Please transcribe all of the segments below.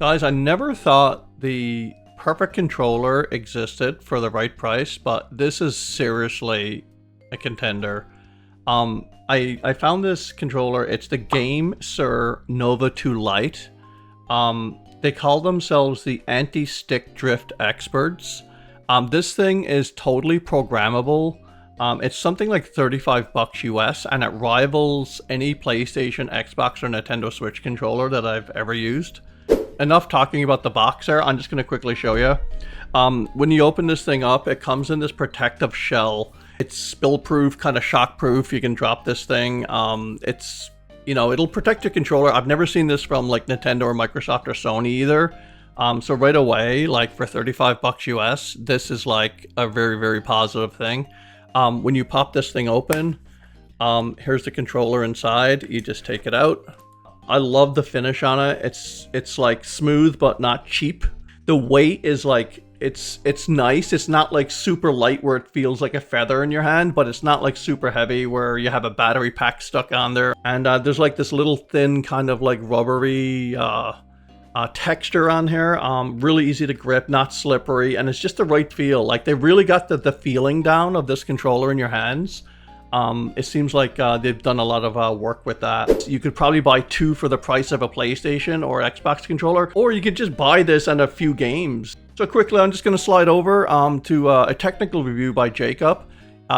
Guys, I never thought the perfect controller existed for the right price, but this is seriously a contender. I found this controller. It's the GameSir Nova 2 Lite. They call themselves the anti-stick drift experts. This thing is totally programmable. It's something like 35 bucks US, and it rivals any PlayStation, Xbox, or Nintendo Switch controller that I've ever used. Enough talking about the box there. I'm just going to quickly show you. When you open this thing up, it comes in this protective shell. It's spill-proof, kind of shock-proof. You can drop this thing. It'll protect your controller. I've never seen this from like Nintendo or Microsoft or Sony either. So right away, like for 35 bucks US, this is like a very, very positive thing. When you pop this thing open, here's the controller inside. You just take it out. I love the finish on it. It's like smooth but not cheap. The weight is like it's nice. It's not like super light where it feels like a feather in your hand, but it's not like super heavy where you have a battery pack stuck on there. And there's like this little thin kind of like rubbery texture on here. Really easy to grip, not slippery, and it's just the right feel. Like they really got the feeling down of this controller in your hands. It seems like they've done a lot of work with that. You could probably buy two for the price of a PlayStation or Xbox controller, or you could just buy this and a few games. So quickly, I'm just going to slide over to a technical review by Jacob.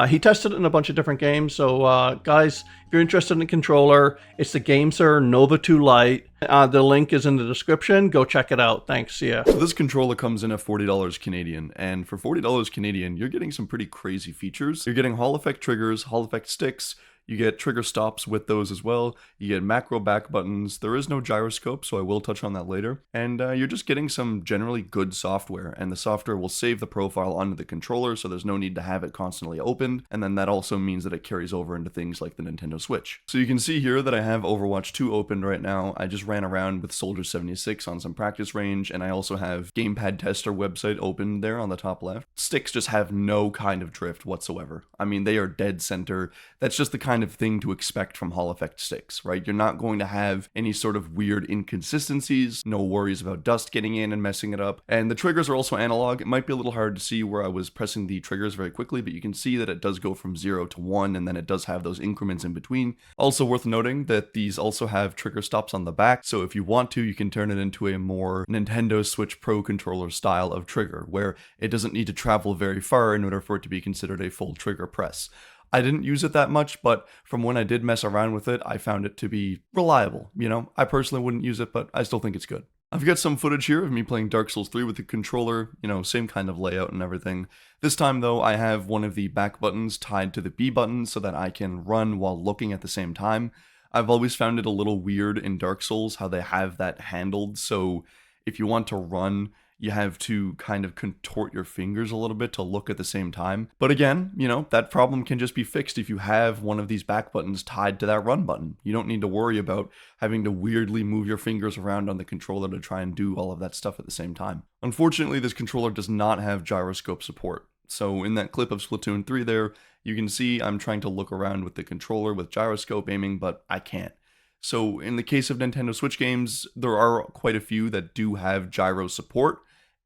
He tested it in a bunch of different games. So guys, if you're interested in a controller, it's the GameSir Nova 2 Lite. The link is in the description. Go check it out. Thanks. See ya. So this controller comes in at $40 Canadian, and for $40 Canadian, you're getting some pretty crazy features. You're getting Hall effect triggers, Hall effect sticks, you get trigger stops with those as well, you get macro back buttons, there is no gyroscope, so I will touch on that later, and you're just getting some generally good software, and the software will save the profile onto the controller, so there's no need to have it constantly opened, and then that also means that it carries over into things like the Nintendo Switch. So you can see here that I have Overwatch 2 opened right now. I just ran around with Soldier 76 on some practice range, and I also have Gamepad Tester website open there on the top left. Sticks just have no kind of drift whatsoever. I mean, they are dead center. That's just the kind of thing to expect from Hall effect sticks, right? You're not going to have any sort of weird inconsistencies, no worries about dust getting in and messing it up. And the triggers are also analog. It might be a little hard to see where I was pressing the triggers very quickly, but you can see that it does go from 0 to 1, and then it does have those increments in between. Also worth noting that these also have trigger stops on the back, so if you want to, you can turn it into a more Nintendo Switch Pro controller style of trigger, where it doesn't need to travel very far in order for it to be considered a full trigger press. I didn't use it that much, but from when I did mess around with it, I found it to be reliable. You know, I personally wouldn't use it, but I still think it's good. I've got some footage here of me playing Dark Souls 3 with the controller, you know, same kind of layout and everything. This time though, I have one of the back buttons tied to the B button so that I can run while looking at the same time. I've always found it a little weird in Dark Souls how they have that handled, so if you want to run, you have to kind of contort your fingers a little bit to look at the same time. But again, you know, that problem can just be fixed if you have one of these back buttons tied to that run button. You don't need to worry about having to weirdly move your fingers around on the controller to try and do all of that stuff at the same time. Unfortunately, this controller does not have gyroscope support. So in that clip of Splatoon 3 there, you can see I'm trying to look around with the controller with gyroscope aiming, but I can't. So in the case of Nintendo Switch games, there are quite a few that do have gyro support,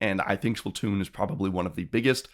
and I think Splatoon is probably one of the biggest.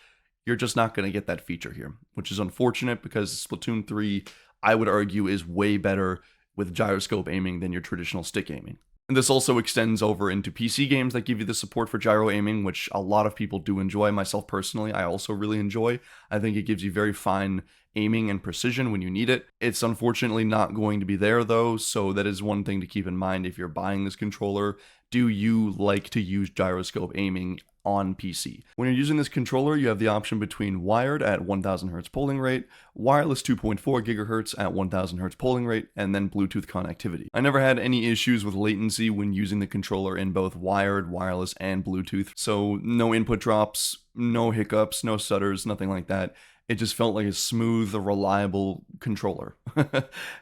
You're just not going to get that feature here, which is unfortunate because Splatoon 3, I would argue, is way better with gyroscope aiming than your traditional stick aiming. And this also extends over into PC games that give you the support for gyro aiming, which a lot of people do enjoy. Myself personally, I also really enjoy. I think it gives you very fine aiming and precision when you need it. It's unfortunately not going to be there though, so that is one thing to keep in mind if you're buying this controller. Do you like to use gyroscope aiming on PC? When you're using this controller, you have the option between wired at 1000 Hz polling rate, wireless 2.4 GHz at 1000 Hz polling rate, and then Bluetooth connectivity. I never had any issues with latency when using the controller in both wired, wireless, and Bluetooth, so no input drops, no hiccups, no stutters, nothing like that. It just felt like a smooth, reliable controller.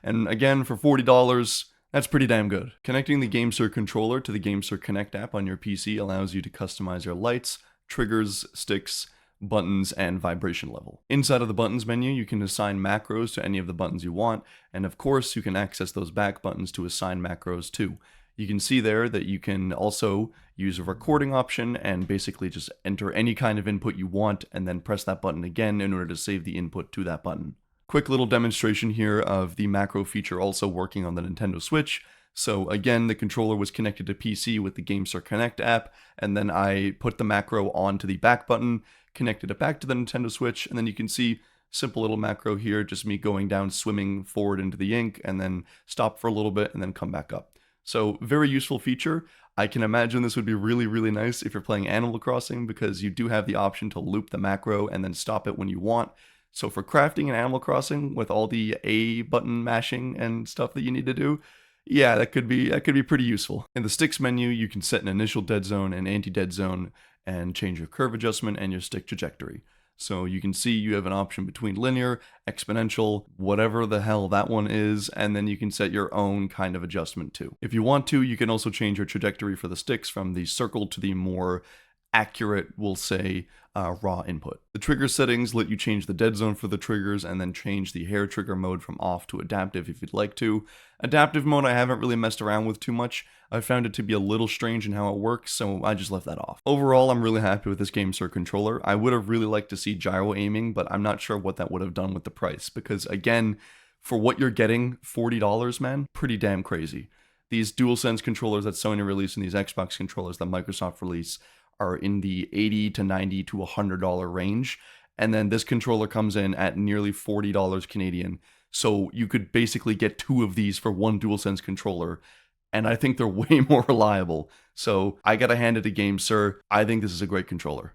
And again, for $40, that's pretty damn good. Connecting the GameSir controller to the GameSir Connect app on your PC allows you to customize your lights, triggers, sticks, buttons, and vibration level. Inside of the buttons menu, you can assign macros to any of the buttons you want, and of course, you can access those back buttons to assign macros too. You can see there that you can also use a recording option and basically just enter any kind of input you want and then press that button again in order to save the input to that button. Quick little demonstration here of the macro feature also working on the Nintendo Switch. So again, the controller was connected to PC with the GameSir Connect app, and then I put the macro onto the back button, connected it back to the Nintendo Switch, and then you can see simple little macro here, just me going down, swimming forward into the ink, and then stop for a little bit and then come back up. So very useful feature. I can imagine this would be really, really nice if you're playing Animal Crossing, because you do have the option to loop the macro and then stop it when you want. So for crafting in Animal Crossing with all the A button mashing and stuff that you need to do, yeah, that could be pretty useful. In the sticks menu, you can set an initial dead zone and anti-dead zone and change your curve adjustment and your stick trajectory. So you can see you have an option between linear, exponential, whatever the hell that one is, and then you can set your own kind of adjustment too. If you want to, you can also change your trajectory for the sticks from the circle to the more accurate, we'll say, raw input. The trigger settings let you change the dead zone for the triggers and then change the hair trigger mode from off to adaptive if you'd like to. Adaptive mode I haven't really messed around with too much. I found it to be a little strange in how it works, so I just left that off. Overall, I'm really happy with this GameSir controller. I would have really liked to see gyro aiming, but I'm not sure what that would have done with the price, because again, for what you're getting, $40, man, pretty damn crazy. These DualSense controllers that Sony release and these Xbox controllers that Microsoft release are in the $80 to $90 to $100 range, and then this controller comes in at nearly $40 Canadian. So you could basically get two of these for one DualSense controller, and I think they're way more reliable. So I gotta hand it to GameSir. I think this is a great controller.